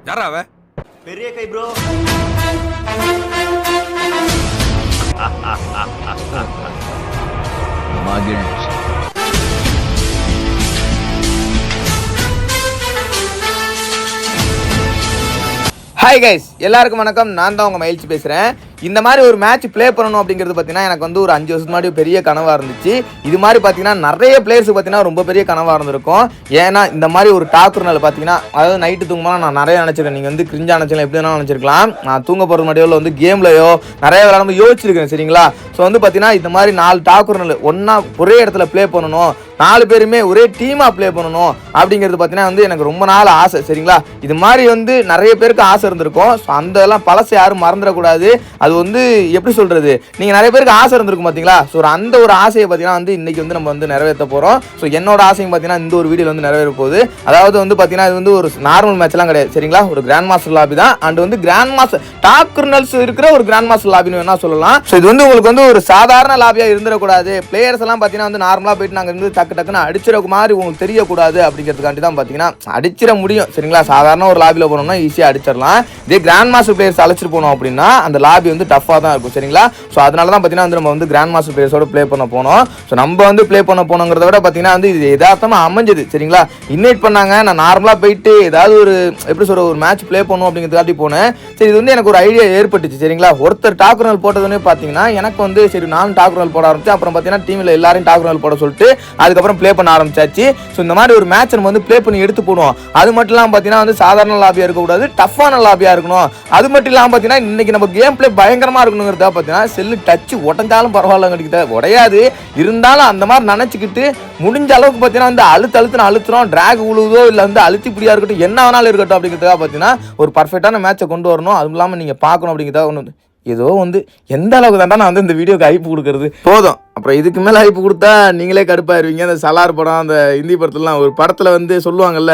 யாரா அவ? பெரிய கை ப்ரோ. மகிழ்ச்சி. ஹாய் கைஸ், எல்லாருக்கும் வணக்கம். நான் தான் உங்கள் மகிழ்ச்சி பேசுகிறேன். இந்த மாதிரி ஒரு மேட்ச் ப்ளே பண்ணணும் அப்படிங்கிறது பார்த்தீங்கன்னா எனக்கு வந்து ஒரு 5 வருஷத்துக்கு முன்னாடி பெரிய கனவாக இருந்துச்சு. இது மாதிரி பார்த்தீங்கன்னா நிறைய பிளேயர்ஸுக்கு பார்த்தீங்கன்னா ரொம்ப பெரிய கனவாக இருந்திருக்கும். ஏன்னா இந்த மாதிரி ஒரு டாக்குறனால பார்த்தீங்கன்னா, அதாவது நைட்டு தூங்கும்போது நான் நிறைய நினச்சிருக்கேன். நீங்கள் வந்து கிரிஞ்சா நினச்சிக்கலாம், எப்படி வேணாலும் நினச்சிருக்கலாம். நான் தூங்க போகிறது முன்னாடியோ வந்து கேம்லையோ நிறைய விளையாடும் யோசிச்சிருக்கேன். சரிங்களா? ஸோ வந்து பார்த்தீங்கன்னா இந்த மாதிரி 4 டாக்குறனல் ஒன்றா ஒரே இடத்துல ப்ளே பண்ணணும், 4 பேருமே ஒரே டீமாக ப்ளே பண்ணணும் அப்படிங்கிறது பார்த்தீங்கன்னா வந்து எனக்கு ரொம்ப நாள் ஆசை. சரிங்களா? இது மாதிரி வந்து நிறைய பேருக்கு ஆசை இருந்திருக்கும். ஸோ அந்த எல்லாம் பழசை யாரும் மறந்துடக்கூடாது. அது வந்து எப்படி சொல்கிறது, நீங்கள் நிறைய பேருக்கு ஆசை இருந்திருக்கும் பார்த்தீங்களா? ஸோ அந்த ஒரு ஆசையை பார்த்தீங்கன்னா வந்து இன்றைக்கி வந்து நம்ம வந்து நிறைவேற்ற போகிறோம். ஸோ என்னோட ஆசையும் பார்த்தீங்கன்னா இந்த ஒரு வீடியோவில் வந்து நிறைவேற போகுது. அதாவது வந்து பார்த்தீங்கன்னா இது வந்து ஒரு நார்மல் மேட்ச்லாம் கிடையாது. சரிங்களா? ஒரு கிராண்ட் மாஸ்டர் லாபி தான். அண்ட் வந்து கிராண்ட் மாஸ்டர் டாக்குறனல்ஸ் இருக்கிற ஒரு கிராண்ட் மாஸ்டர் லாபின்னு வேணா சொல்லலாம். ஸோ இது வந்து உங்களுக்கு வந்து ஒரு சாதாரண லாபியாக இருந்துடக்கூடாது. பிளேயர்ஸ் எல்லாம் பார்த்தீங்கன்னா வந்து நார்மலாக போயிட்டு நாங்கள் வந்து டக்குன்னு அடிச்சிட மாதிரி உங்களுக்கு தெரியக்கூடாது அப்படிங்கிறதுக்காண்டி தான் பார்த்தீங்கன்னா அடிச்சிட முடியும். சரிங்களா? சாதாரண ஒரு லாபியில் போனோம்னா ஈஸியாக அடிச்சிடலாம். இதே கிராண்ட் மாஸ்டர் பிளேயர்ஸ் அழைச்சிட்டு போனோம் அப்படின்னா அந்த லாபி வந்து டஃபாக தான் இருக்கும். சரிங்களா? ஸோ அதனால தான் பார்த்தீங்கன்னா வந்து நம்ம வந்து கிராண்ட் மாஸ்டர் பிளேயர்ஸோட ப்ளே பண்ண போனோம். ஸோ நம்ம வந்து ப்ளே பண்ண போனோங்கிறத விட பார்த்தீங்கன்னா வந்து இது யதார்த்தமாக அமைஞ்சது. சரிங்களா? இன்வைட் பண்ணாங்க, நான் நார்மலாக போயிட்டு ஏதாவது ஒரு எப்படி சொல்ற ஒரு மேட்ச் ப்ளே பண்ணும் அப்படிங்கிறதுக்காண்டி போனேன். சரி, இது வந்து எனக்கு ஒரு ஐடியா ஏற்பட்டுச்சு. சரிங்களா? ஒருத்தர் டாக்குறனல் போட்டதுன்னு பார்த்தீங்கன்னா எனக்கு வந்து சரி நானும் டாக்குறனல் போட ஆரம்பிச்சு. அப்புறம் பார்த்தீங்கன்னா டீமில் எல்லாரையும் டாக்குறனல் போட சொல்லிட்டு அதுக்கப்புறம் ப்ளே பண்ண ஆரம்பிச்சாச்சு. ஸோ இந்த மாதிரி ஒரு மேட்ச் நம்ம வந்து ப்ளே பண்ணி எடுத்து போடுவோம். அது மட்டும் இல்லாமல் பார்த்தீங்கன்னா வந்து சாதாரண லாபியாக இருக்கக்கூடாது, டஃப்பான லாபியாக இருக்கணும். அது மட்டும் இல்லாமல் பார்த்தீங்கன்னா இன்னைக்கு நம்ம கேம் பிளே பயங்கரமாக இருக்கணுங்கிறதா பார்த்தீங்கன்னா செல்லு டச்சு உடஞ்சாலும் பரவாயில்ல, கிடைக்கிது உடையாது. இருந்தாலும் அந்த மாதிரி நினச்சிக்கிட்டு முடிஞ்ச அளவுக்கு பார்த்தீங்கன்னா வந்து அழுத்துறோம். டிராக் உழுவுதோ இல்லை வந்து அழுத்திப்படியாக இருக்கட்டும், என்ன வேணாலும் இருக்கட்டும் அப்படிங்கிறதுக்காக பார்த்தீங்கன்னா ஒரு பர்ஃபெக்டான மேட்சை கொண்டு வரணும். அதுவும் இல்லாமல் நீங்கள் பார்க்கணும் அப்படிங்கிறதா ஒன்று ஏதோ வந்து எந்த அளவுக்கு தாண்டா நான் வந்து இந்த வீடியோக்கு ஹைப் கொடுக்கறது போதும். அப்புறம் இதுக்கு மேலே ஹைப் கொடுத்தா நீங்களே கடுப்பாயிருவீங்க. அந்த சலார் படம், அந்த ஹிந்தி படத்துலலாம் ஒரு படத்தில் வந்து சொல்லுவாங்கல்ல,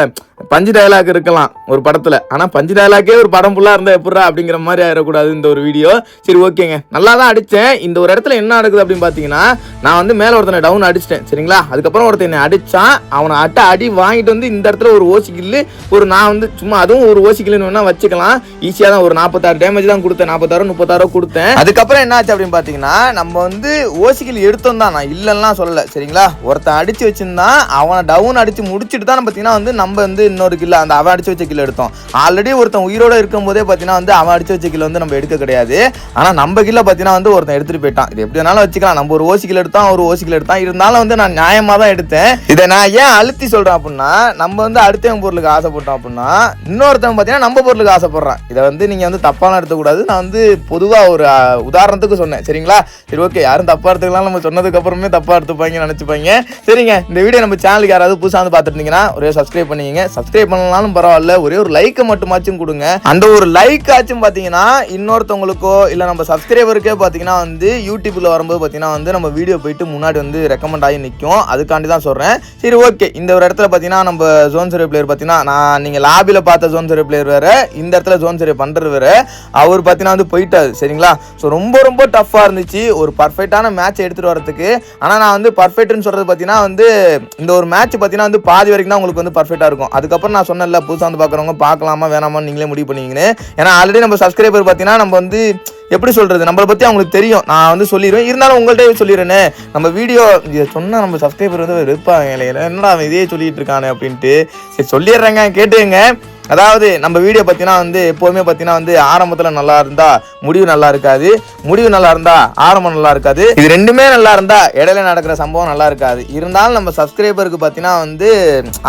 பஞ்சு டயலாக் இருக்கலாம் ஒரு படத்தில், ஆனால் பஞ்சு டயலாக்கே ஒரு படம் ஃபுல்லாக இருந்தால் எப்படா அப்படிங்கிற மாதிரி ஆயிடக்கூடாது இந்த ஒரு வீடியோ. சரி, ஓகேங்க, நல்லா தான் அடித்தேன். இந்த ஒரு இடத்துல என்ன நடக்குது அப்படின்னு பார்த்தீங்கன்னா, நான் வந்து மேலே ஒருத்தனை டவுன் அடிச்சிட்டேன். சரிங்களா? அதுக்கப்புறம் ஒருத்தன் என்னை அடித்தான். அவனை அடி வாங்கிட்டு வந்து இந்த இடத்துல ஒரு ஓசிக்கில்லு நான் வந்து சும்மா அதுவும் ஒரு ஓசிக்கில்லுன்னு வேணால் வச்சுக்கலாம். ஈஸியாக தான் ஒரு 46 டேமேஜ் தான் கொடுத்தேன், 36 கொடுத்தேன். அதுக்கப்புறம் என்ன ஆச்சு அப்படின்னு பார்த்தீங்கன்னா, நம்ம வந்து ஓசிக்கில் எடுத்தோம் தான், நான் இல்லைன்னா சொல்லலை. சரிங்களா? ஒருத்தன் அடிச்சு வச்சிருந்தான், அவனை டவுன் அடிச்சு முடிச்சுட்டு தான் பார்த்தீங்கன்னா வந்து நம்ம வந்து இன்னொரு கில்ல அந்த அவன் அடிச்சு வச்ச கில்ல எடுத்தோம். ஆல்ரெடி ஒருத்தன் உயிரோட இருக்கும் போதே பார்த்தீங்கன்னா வந்து அவன் அடிச்சு வச்ச கில்ல வந்து நம்ம எடுக்க கிடையாது. ஆனால் நம்ம கில்ல பார்த்தீங்கன்னா வந்து ஒருத்தன் எடுத்துட்டு போயிட்டான். இது எப்படி வேணாலும் வச்சுக்கலாம். நம்ம ஒரு ஓசிக்கில் எடுத்தான், ஒரு ஓசிக்கில் எடுத்தான். இருந்தாலும் வந்து நான் நியாயமாக தான் எடுத்தேன். இதை நான் ஏன் அழுத்தி சொல்றேன் அப்படின்னா, நம்ம வந்து அடுத்தவங்க பொருளுக்கு ஆசைப்பட்டோம் அப்படின்னா இன்னொருத்தவங்க பார்த்தீங்கன்னா நம்ம பொருளுக்கு ஆசைப்படுறான். இதை வந்து நீங்க வந்து தப்பான எடுத்துக்கூடாது. நான் வந்து பொதுவாக ஒரு உதாரணத்துக்கு சொன்னேன். சரிங்களா? சரி, ஓகே, யாரும் தப்பா எடுத்துக்கலாம். நம்ம சொன்னதுக்கு அப்புறமே தப்பா எடுத்துப்பாங்க நினைச்சுப்பாங்க. சரிங்க, இந்த வீடியோ நம்ம சேனலுக்கு யாராவது புதுசாக வந்து பார்த்துருந்தீங்கன்னா ஒரே சப்ஸ்கிரைப் பண்ணிக்கங்க. சப்ஸ்கிரைப் பண்ணலாலும் பரவாயில்ல, ஒரே ஒரு லைக்கை மட்டுமாச்சும் கொடுங்க. அந்த ஒரு லைக் ஆச்சும் பார்த்தீங்கன்னா இன்னொருத்தவங்களுக்கோ இல்லை நம்ம சப்ஸ்கிரைபருக்கே பார்த்தீங்கன்னா வந்து யூடியூப்ல வரும்போது பார்த்தீங்கன்னா வந்து நம்ம வீடியோ போயிட்டு முன்னாடி வந்து ரெக்கமெண்ட் ஆகி நிற்கும். அதுக்காண்டி தான் சொல்றேன். சரி, ஓகே, இந்த ஒரு இடத்துல பார்த்தீங்கன்னா நம்ம ஜோன் சர்வே பிளேயர் பார்த்தீங்கன்னா நீங்க லாபில பார்த்த ஜோன் சர்வே பிளேயர் வேற, இந்த இடத்துல ஜோன் சர்வே பண்றது வேற. அவர் பார்த்தீங்கன்னா வந்து போயிட்டாரு. சரிங்களா? ஸோ ரொம்ப டஃப்பாக இருந்துச்சு ஒரு பர்ஃபெக்டான மேட்ச் எடுத்துகிட்டு வரதுக்கு. ஆனால் நான் வந்து பர்ஃபெக்ட்னு சொல்கிறது பார்த்தீங்கன்னா வந்து இந்த ஒரு மேட்ச் பார்த்தீங்கன்னா வந்து பாதி வரைக்கும் தான் உங்களுக்கு வந்து பர்ஃபெக்டாக இருக்கும். அதுக்கப்புறம் நான் சொன்னேன்ல, புதுசாக வந்து பார்க்குறவங்க பார்க்கலாமா வேணாமான்னு நீங்களே முடிவு பண்ணிங்கன்னு. ஏன்னா ஆல்ரெடி நம்ம சப்ஸ்கிரைபர் பார்த்தீங்கன்னா நம்ம வந்து எப்படி சொல்கிறது, நம்மளை பற்றி அவங்களுக்கு தெரியும். நான் வந்து சொல்லிடுவேன், இருந்தாலும் உங்கள்கிட்ட சொல்லிடுறேன்னு. நம்ம வீடியோ இதை சொன்னால் நம்ம சப்ஸ்கிரைபர் வந்து இருப்பாங்க இல்லையா, என்னடா அவன் இதே சொல்லிட்டு இருக்கானே அப்படின்ட்டு. சரி, சொல்லிடுறேங்க, கேட்டுங்க. அதாவது நம்ம வீடியோ பார்த்தீங்கன்னா வந்து எப்போதுமே பார்த்தீங்கன்னா வந்து ஆரம்பத்தில் நல்லா இருந்தா முடிவு நல்லா இருக்காது, முடிவு நல்லா இருந்தா ஆரம்பம் நல்லா இருக்காது. இது ரெண்டுமே நல்லா இருந்தா இடையில நடக்கிற சம்பவம் நல்லா இருக்காது. இருந்தாலும் நம்ம சப்ஸ்கிரைபருக்கு பார்த்தீங்கன்னா வந்து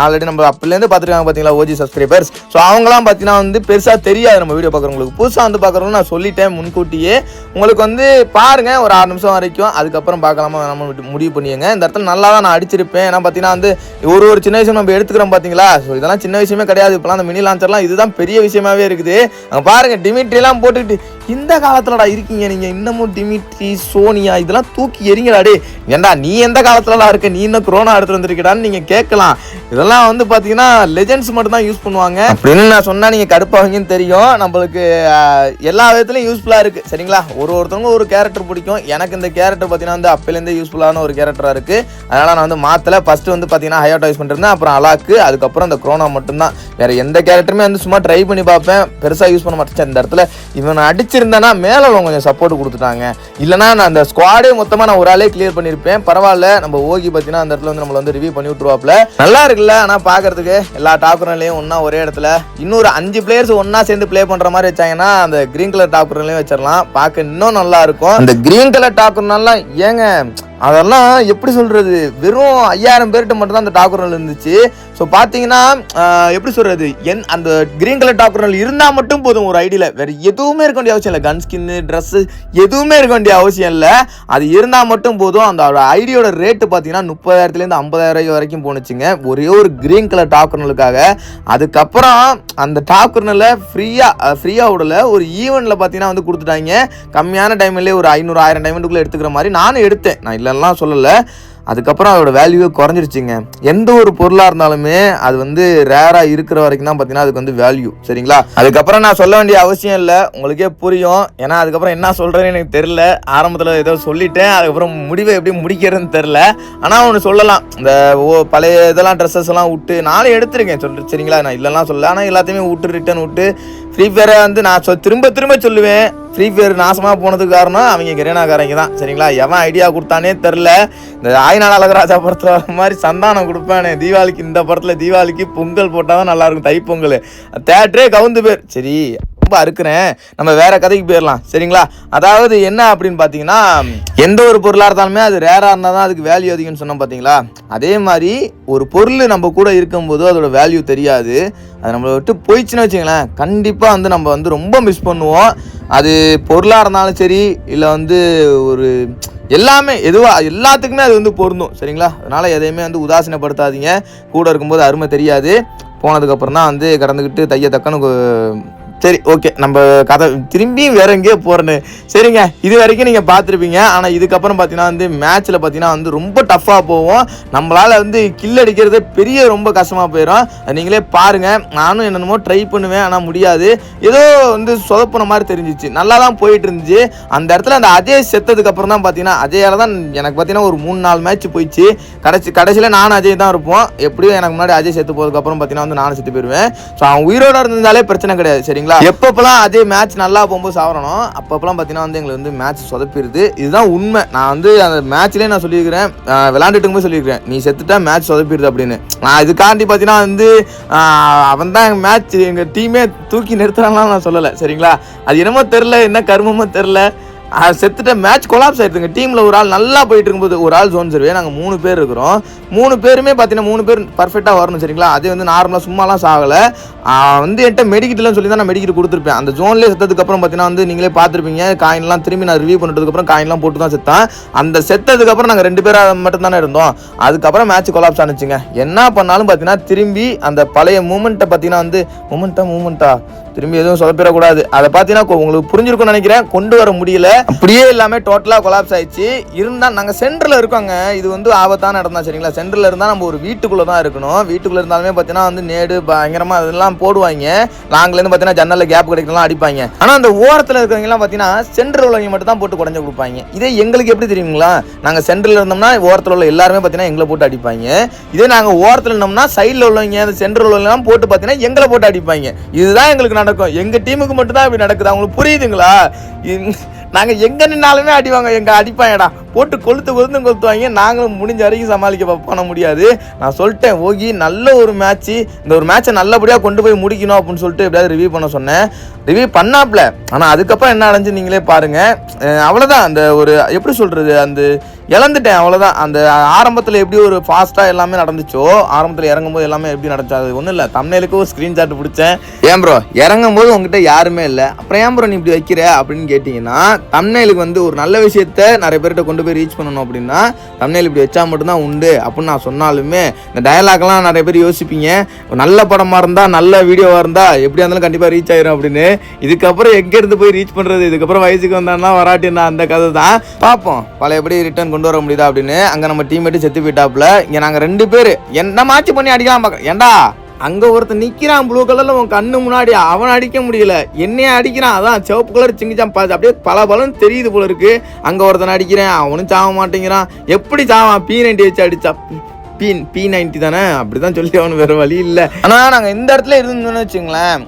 ஆல்ரெடி நம்ம அப்பலேருந்து பார்த்துருக்காங்க பார்த்தீங்களா, ஓஜி சப்ஸ்கிரைபர்ஸ். ஸோ அவங்களாம் பார்த்தீங்கன்னா வந்து பெருசாக தெரியாது நம்ம வீடியோ பார்க்குறவங்களுக்கு. புதுசாக வந்து பார்க்குறவங்க நான் சொல்லிட்டேன் முன்கூட்டியே. உங்களுக்கு வந்து பாருங்க ஒரு 6 நிமிஷம் வரைக்கும், அதுக்கப்புறம் பார்க்கலாமா வேணாமா முடிவு பண்ணிடுங்க. இந்த இடத்துல நல்லா தான் நான் அடிச்சிருப்பேன். ஏன்னா பார்த்தீங்கன்னா வந்து ஒரு சின்ன விஷயம் நம்ம எடுத்துக்கிறோம் பார்த்தீங்களா. ஸோ இதெல்லாம் சின்ன விஷயமே கிடையாது. இப்போலாம் அந்த மினி லான்ச்சர்லாம் இதுதான் பெரிய விஷயமாவே இருக்குது. அங்கே பாருங்க, டிமிட்ரி எல்லாம் போட்டுக்கிட்டு இந்த காலத்துலடா இருக்கீங்க நீங்கள் இன்னமும் டிமிட்ரி சோனியா இதெல்லாம் தூக்கி எறிங்கடாடே. ஏண்டா நீ எந்த காலத்துலலாம் இருக்க, நீ இன்னும் கொரோனா எடுத்துட்டு வந்திருக்கடான்னு நீங்கள் கேட்கலாம். இதெல்லாம் வந்து பார்த்தீங்கன்னா லெஜெண்ட்ஸ் மட்டும் தான் யூஸ் பண்ணுவாங்க அப்படின்னு நான் சொன்னால் நீங்கள் கடுப்பாவீங்கன்னு தெரியும். நம்மளுக்கு எல்லா விதத்துலையும் யூஸ்ஃபுல்லாக இருக்குது சரிங்களா. ஒருத்தவங்க ஒரு கேரக்டர் பிடிக்கும். எனக்கு இந்த கேரக்டர் பார்த்தீங்கன்னா வந்து அப்போலேருந்தே யூஸ்ஃபுல்லான ஒரு கேரக்டராக இருக்குது. அதனால் நான் வந்து மாற்றலை. ஃபஸ்ட்டு வந்து பார்த்தீங்கன்னா ஹயாட்டோ யூஸ் பண்ணிருந்தேன், அப்புறம் அலாக்கு, அதுக்கப்புறம் இந்த கொரோனா மட்டும்தான். வேறு எந்த கேரக்டருமே வந்து சும்மா ட்ரை பண்ணி பார்ப்பேன், பெருசாக யூஸ் பண்ண மாட்டேன். இந்த இடத்துல இவன் அடிச்சிருந்தேன்னா மேலே கொஞ்சம் சப்போர்ட் கொடுத்துட்டாங்க, இல்லைனா நான் அந்த ஸ்குவாடே மொத்தமாக நான் ஒரு ஆளே கிளியர் பண்ணியிருப்பேன். பரவாயில்ல, நம்ம ஓகி பார்த்தீங்கன்னா அந்த இடத்துல வந்து நம்மளை வந்து ரிவ்யூ பண்ணி விட்டுருவாப்ல. நல்லா இருக்குல்ல. ஆனால் பார்க்கறதுக்கு எல்லா டாப்கர்லையும் ஒன்றா ஒரே இடத்துல இன்னொரு 5 பிளேயர்ஸ் ஒன்றா சேர்ந்து ப்ளே பண்ணுற மாதிரி வச்சாங்கன்னா அந்த கிரீன் கலர் டாப்கர்லையும் வச்சிடலாம். பார்க்க இன்னும் நல்லா இருக்கும். அந்த கிரீன் கலர் டாப்கர்னாலாம் ஏங்க அதெல்லாம் எப்படி சொல்கிறது, வெறும் 5000 பேர்கிட்ட மட்டும்தான் அந்த டாக்குரல் இருந்துச்சு. ஸோ பார்த்தீங்கன்னா எப்படி சொல்கிறது, அந்த கிரீன் கலர் டாக்குரல் இருந்தால் மட்டும் போதும் ஒரு ஐடியில். வேறு எதுவுமே இருக்க வேண்டிய அவசியம் இல்லை. கன் ஸ்கின்னு, ட்ரெஸ்ஸு எதுவுமே இருக்க வேண்டிய அவசியம் இல்லை. அது இருந்தால் மட்டும் போதும். அந்த ஐடியோட ரேட்டு பார்த்தீங்கன்னா 30,000லேருந்து 50,000 வரைக்கும் போணுச்சுங்க, ஒரே ஒரு கிரீன் கலர் டாக்குரலுக்காக. அதுக்கப்புறம் அந்த டாக்குரலை ஃப்ரீயாக விடல, ஒரு ஈவெண்ட்டில் பார்த்தீங்கன்னா வந்து கொடுத்துட்டாங்க. கம்மியான டைம்லேயே ஒரு 500-1000 டைமண்டுக்குள்ளே எடுத்துக்கிற மாதிரி நானும் எடுத்தேன், நான் இல்லைலாம் சொல்லலை. அதுக்கப்புறம் அதோட வேல்யூவே குறைஞ்சிருச்சுங்க. எந்த ஒரு பொருளாக இருந்தாலுமே அது வந்து ரேராக இருக்கிற வரைக்கும் தான் பார்த்தீங்கன்னா அதுக்கு வந்து வேல்யூ சரிங்களா. அதுக்கப்புறம் நான் சொல்ல வேண்டிய அவசியம் இல்லை, உங்களுக்கே புரியும். ஏன்னா அதுக்கப்புறம் என்ன சொல்கிறேன்னு எனக்கு தெரில. ஆரம்பத்தில் ஏதோ சொல்லிட்டேன், அதுக்கப்புறம் முடிவை எப்படி முடிக்கிறதுன்னு தெரில. ஆனால் ஒன்று சொல்லலாம், இந்த பழைய இதெல்லாம் ட்ரெஸ்ஸஸ் எல்லாம் விட்டு நானே எடுத்துருக்கேன் சரிங்களா. நான் இல்லைலாம் சொல்லலை, ஆனால் எல்லாத்தையுமே விட்டு ரிட்டர்ன் விட்டு ஃப்ரீ ஃபயரை வந்து நான் திரும்ப சொல்லுவேன். ஃப்ரீ ஃபயர் நாசமாக போனதுக்கு காரணம் அவங்க கரேனாக்காரங்க தான் சரிங்களா. எவன் ஐடியா கொடுத்தானே தெரில. இந்த ஆயினாள் அழகராஜா படத்தில் வர மாதிரி சந்தானம் கொடுப்பானே தீபாவளிக்கு, இந்த படத்தில் தீபாவளிக்கு பொங்கல் போட்டால் தான் நல்லாயிருக்கும், தைப்பொங்கல். தேட்டரே கவுந்து பேர். சரி ரொம்ப அறுக்கிறேன், நம்ம வேற கதைக்கு போயிடலாம் சரிங்களா. அதாவது என்ன அப்படின்னு பார்த்தீங்கன்னா, எந்த ஒரு பொருளாக இருந்தாலுமே அது ரேராக இருந்தால் தான் அதுக்கு வேல்யூ அதிகம்னு சொன்னோம் பார்த்தீங்களா. அதே மாதிரி ஒரு பொருள் நம்ம கூட இருக்கும்போது அதோட வேல்யூ தெரியாது. அது நம்மளை விட்டு போயிடுச்சுன்னு வச்சுங்களேன், கண்டிப்பாக வந்து நம்ம வந்து ரொம்ப மிஸ் பண்ணுவோம். அது பொருளாக இருந்தாலும் சரி, இல்லை வந்து ஒரு எல்லாமே எல்லாத்துக்குமே அது வந்து பொருந்தும் சரிங்களா. அதனால் எதையுமே வந்து உதாசீனப்படுத்தாதீங்க. கூட இருக்கும்போது அருமை தெரியாது, போனதுக்கப்புறம் தான் வந்து கடந்துக்கிட்டு தைய தக்கன்னு. சரி ஓகே, நம்ம கதை திரும்பி வேற எங்கேயோ போகிறேன்னு. சரிங்க, இது வரைக்கும் நீங்கள் பார்த்துருப்பீங்க. ஆனால் இதுக்கப்புறம் பார்த்தீங்கன்னா வந்து மேட்ச்சில் பார்த்தீங்கன்னா வந்து ரொம்ப டஃப்பாக போவோம். நம்மளால் வந்து கில் அடிக்கிறது பெரிய ரொம்ப கஷ்டமாக போயிடும். நீங்களே பாருங்கள். நானும் என்னென்னமோ ட்ரை பண்ணுவேன், ஆனால் முடியாது. ஏதோ வந்து சொதப்புன மாதிரி தெரிஞ்சிச்சு. நல்லா தான் போயிட்டு இருந்துச்சு. அந்த இடத்துல அந்த அஜய் செத்ததுக்கப்புறம் தான் பார்த்தீங்கன்னா, அஜயால் தான் எனக்கு பார்த்தீங்கன்னா ஒரு 3-4 மேட்ச் போயிடுச்சு. கடைசியில் நானும் அஜய் தான் இருப்போம். எப்படியும் எனக்கு முன்னாடி அஜய் செத்து போகிறதுக்கப்புறம் பார்த்தீங்கன்னா வந்து நானும் செத்து போயிடுவேன். ஸோ அவன் உயிரோடு இருந்தாலே பிரச்சனை கிடையாது சரிங்களா. எப்பப்பெல்லாம் அதே மேட்ச் நல்லா போகும்போது சாவரணும், அப்பப்பெல்லாம் பார்த்தீங்கன்னா வந்து எங்களுக்கு வந்து மேட்ச் சொதப்பிடுது. இதுதான் உண்மை. நான் வந்து அந்த மேட்ச்லேயே நான் சொல்லியிருக்கிறேன், விளையாண்டுட்டு இருக்கும்போது சொல்லியிருக்கிறேன், நீ செத்துட்டா மேட்ச் சொதப்பிடுது அப்படின்னு. நான் இதுக்காண்டி பார்த்தீங்கன்னா வந்து அவன் தான் எங்கள் மேட்ச் எங்கள் டீமே தூக்கி நிறுத்துறாங்களாம் நான் சொல்லலை சரிங்களா. அது என்னமோ தெரில, என்ன கர்மமோ தெரில, செத்துட்ட மேட்ச் கொலாப்ஸ் ஆகிடுதுங்க. டீமில் ஒரு ஆள் நல்லா போயிட்டு இருக்கும்போது ஒரு ஆள் ஜோன் சர்வே, நாங்கள் 3 பேர் இருக்கிறோம். 3 பேருமே பார்த்தீங்கன்னா 3 பேர் பர்ஃபெக்டாக வரணும் சரிங்களா. அதே வந்து நார்மலாக சும்மாலாம் சாகலை. வந்து என்கிட்ட மெடிக்கிட்லாம் சொல்லி தான் நான் மெடிக்கிட் கொடுத்துருப்பேன். அந்த ஜோன்லேயே செத்ததுக்கப்புறம் பார்த்தீங்கன்னா வந்து நீங்களே பார்த்துருப்பீங்க, காயின்லாம் திரும்பி நான் ரிவ்யூ பண்ணுறதுக்கப்புறம் காயின்லாம் போட்டு தான் செத்தான். அந்த செத்ததுக்கப்புறம் நாங்கள் 2 பேராக மட்டும் தானே இருந்தோம். அதுக்கப்புறம் மேட்ச் கொலாப்ஸ் ஆனிச்சுங்க. என்ன பண்ணாலும் பார்த்தீங்கன்னா திரும்பி அந்த பழைய மூமெண்ட்டை பார்த்தீங்கன்னா வந்து மூமெண்ட்டா திரும்பி எதுவும் சொதப்பிடக்கூடாது. அதை பார்த்தீங்கன்னா உங்களுக்கு புரிஞ்சிருக்கும்னு நினைக்கிறேன். கொண்டு வர முடியல, அப்படியே எல்லாமே டோட்டலாக கொலாப்ஸ் ஆயிடுச்சு. இருந்தால் நாங்கள் சென்டரில் இருக்கோங்க. இது வந்து ஆபத்தான இடம் தான் சரிங்களா. சென்டரில் இருந்தால் நம்ம ஒரு வீட்டுக்குள்ளே தான் இருக்கணும். வீட்டுக்குள்ளே இருந்தாலுமே பார்த்தீங்கன்னா வந்து நேடு பயங்கரமாக அதெல்லாம் போடுவாங்க. நாங்கள்லேருந்து பார்த்தீங்கன்னா ஜன்னலில் கேப் கிடைக்கலாம் அடிப்பாங்க. ஆனால் அந்த ஓரத்தில் இருக்கிறவங்கலாம் பார்த்தீங்கன்னா சென்டரில் உள்ளவங்க மட்டும் தான் போட்டு குறைஞ்சு கொடுப்பாங்க. இதே எங்களுக்கு எப்படி தெரியுங்களா, நாங்கள் சென்டரில் இருந்தோம்னா ஓரத்தில் உள்ள எல்லாருமே பார்த்தீங்கன்னா எங்களை போட்டு அடிப்பாங்க. இதே நாங்கள் ஓரத்தில் இருந்தோம்னா சைடில் உள்ளவங்க அந்த சென்டரில் உள்ளவங்கலாம் போட்டு பார்த்தீங்கன்னா எங்களை போட்டு அடிப்பாங்க. இதுதான் எங்களுக்கு நடக்கும். எங்கள் டீமுக்கு மட்டும் தான் இப்படி நடக்குது. அவங்களுக்கு புரியுதுங்களா? நாங்கள் எங்கே நின்னாலுமே அடிவாங்க, எங்கள் அடிப்பாங்கடா போட்டு கொளுத்துவாங்க. நாங்களும் முடிஞ்ச வரைக்கும் சமாளிக்க பண்ண முடியாது. நான் சொல்லிட்டேன், ஓகி நல்ல ஒரு மேட்ச்சு, இந்த ஒரு மேட்சை நல்லபடியாக கொண்டு போய் முடிக்கணும் அப்படின்னு சொல்லிட்டு எப்படியாவது ரிவ்யூ பண்ண சொன்னேன். ரிவ்யூ பண்ணாப்ல. ஆனால் அதுக்கப்புறம் என்ன அடைஞ்சு நீங்களே பாருங்கள். அவ்வளோதான். அந்த ஒரு எப்படி சொல்கிறது, அந்த இழந்துட்டேன் அவ்வளோதான். அந்த ஆரம்பத்தில் எப்படி ஒரு ஃபாஸ்ட்டாக எல்லாமே நடந்துச்சோ, ஆரம்பத்தில் இறங்கும்போது எல்லாமே எப்படி நடந்துச்சோ, அது ஒன்றும் இல்லை. தம்ப்நெயிலுக்கு ஒரு ஸ்க்ரீன்ஷாட் பிடிச்சேன். ஏன் ப்ரோ இறங்கும் போது உங்ககிட்ட யாருமே இல்லை, அப்புறம் ஏன் ப்ரோ நீ இப்படி வைக்கிற அப்படின்னு கேட்டிங்கன்னா, தம்ப்நெயிலுக்கு வந்து ஒரு நல்ல விஷயத்த நிறைய பேர்கிட்ட கொண்டு போய் ரீச் பண்ணணும் அப்படின்னா தம்ப்நெயில் இப்படி வச்சா மட்டும்தான் உண்டு அப்படின்னு நான் சொன்னாலுமே இந்த டயலாக்லாம் நிறைய பேர் யோசிப்பீங்க, நல்ல படமாக இருந்தால் நல்ல வீடியோவாக இருந்தால் எப்படியா இருந்தாலும் கண்டிப்பாக ரீச் ஆயிரும் அப்படின்னு. இதுக்கப்புறம் எங்கேருந்து போய் ரீச் பண்ணுறது, இதுக்கப்புறம் வயசுக்கு வந்தான்னா வராட்டின்னா அந்த கதை தான். பார்ப்போம் பழையபடி ரிட்டர்ன் கொண்டு வர முடியுதா அப்படின்னு. அங்கே நம்ம டீம்மேட்டு செத்து போயிட்டாப்புல. இங்கே நாங்கள் 2 பேர் என்ன மாச்சு பண்ணி அடிக்கலாம் பார்க்க. ஏண்டா அங்க ஒருத்தன் நிக்கிறான் ப்ளூ கலர்ல, உன் கண்ணு முன்னாடி, அவன் அடிக்க முடியல, என்னைய அடிக்கிறான். அதான் சிவப்பு கலர் சிங்கிச்சான் அப்படியே பல பலன்னு தெரியுது போல இருக்கு. அங்க ஒருத்தன் அடிக்கிறேன், அவனும் சாவ மாட்டேங்கிறான். எப்படி சாவான்? P90 வச்சு அடிச்சா. P90 தானே, அப்படிதான் சொல்லி அவனு வேற வழி இல்லை. ஆனால் நாங்கள் இந்த இடத்துல இருந்தோம்னு வச்சுங்களேன்,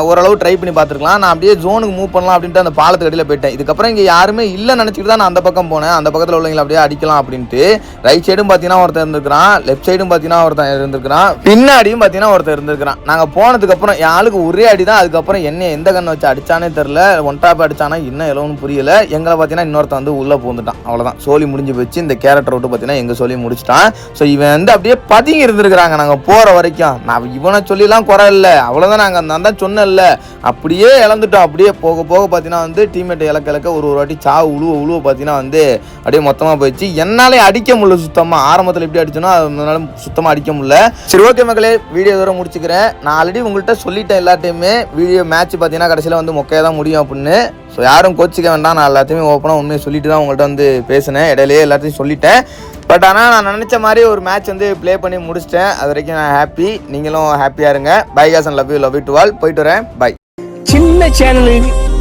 ஓரளவு ட்ரை பண்ணி பார்த்துருக்கலாம். நான் அப்படியே ஜோனுக்கு மூவ் பண்ணலாம் அப்படின்ட்டு அந்த பாலத்துக்கு அடியில் போயிட்டேன். இதுக்கப்புறம் இங்கே யாருமே இல்லை நினச்சிட்டு தான் நான் அந்த பக்கம் போனேன். அந்த பக்கத்தில் உள்ளவங்களை அப்படியே அடிக்கலாம் அப்படின்ட்டு. ரைட் சைடும் பார்த்தீங்கன்னா ஒருத்தர் இருந்திருக்கிறான், லெஃப்ட் சைடும் பார்த்தீங்கன்னா ஒருத்தன் இருந்திருக்கிறான், பின்னாடியும் பார்த்தீங்கன்னா ஒருத்தர் இருந்திருக்கிறான். நாங்கள் போனதுக்கப்புறம் என் ஆளுக்கு ஒரே அடி தான். அதுக்கப்புறம் என்ன எந்த கண்ணை வச்சு அடிச்சானே தெரில. ஒன் டாப் அடிச்சானா இன்னும் எவ்வளோன்னு புரியல. எங்களை பார்த்தீங்கன்னா இன்னொருத்தன் வந்து உள்ளே பூந்துட்டான். அவ்வளோதான், சோலி முடிஞ்சு போச்சு. இந்த கேரக்டர் விட்டு பார்த்தீங்கன்னா எங்கள் சொல்லி முடிச்சிட்டான். ஸோ இவன் வந்து அப்படியே பதுங்கி இருந்திருக்கிறாங்க நாங்கள் போகிற வரைக்கும். நான் இவனை சொல்லிலாம் குறை இல்லை, அவ்வளோதான். நாங்கள் நான் தான் சொன்னேன்ல, அப்படியே இழந்துட்டோம். அப்படியே போக போக பார்த்தீங்கன்னா வந்து டீம்மேட் இலக்க ஒரு வாட்டி சாவு உழுவ பார்த்தீங்கன்னா வந்து அப்படியே மொத்தமாக போயிடுச்சு. என்னாலே அடிக்க முடியல சுத்தமாக. ஆரம்பத்தில் எப்படி அடிச்சோன்னா அதனால சுத்தமாக அடிக்க முடியல. சரி, ஓகே மக்களே, வீடியோ தூரம் முடிச்சுக்கிறேன். நான் ஆல்ரெடி உங்கள்கிட்ட சொல்லிட்டேன் எல்லாத்தையுமே. வீடியோ மேட்ச் பார்த்தீங்கன்னா கடைசியில் வந்து மொக்கையாக தான் முடியும் அப்படின்னு. ஸோ யாரும் கோச்சிக்க வேண்டாம், நான் எல்லாத்தையுமே ஓப்பனாக உண்மையை சொல்லிட்டு தான் உங்கள்கிட்ட வந்து பேசினேன். இடையிலேயே எல்லாத்தையும் சொல்லிட்டேன். பட் ஆனால் நான் நினச்ச மாதிரி ஒரு மேட்ச் வந்து ப்ளே பண்ணி முடிச்சிட்டேன். அது வரைக்கும் நான் ஹாப்பி, நீங்களும் ஹாப்பியாக இருங்க. Bye guys and love you to all. போயிட்டு வரேன், பை. சின்ன சேனல்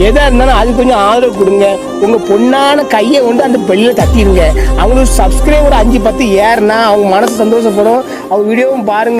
எதா இருந்தாலும் அது கொஞ்சம் ஆதரவு கொடுங்க. உங்க பொண்ணான கையை கொண்டு அந்த பெல்லில் தட்டிடுங்க. அவங்களுக்கு சப்ஸ்கிரைபர் 5-10 ஏறுனா அவங்க மனசு சந்தோஷப்படும். அவங்க வீடியோவும் பாருங்க.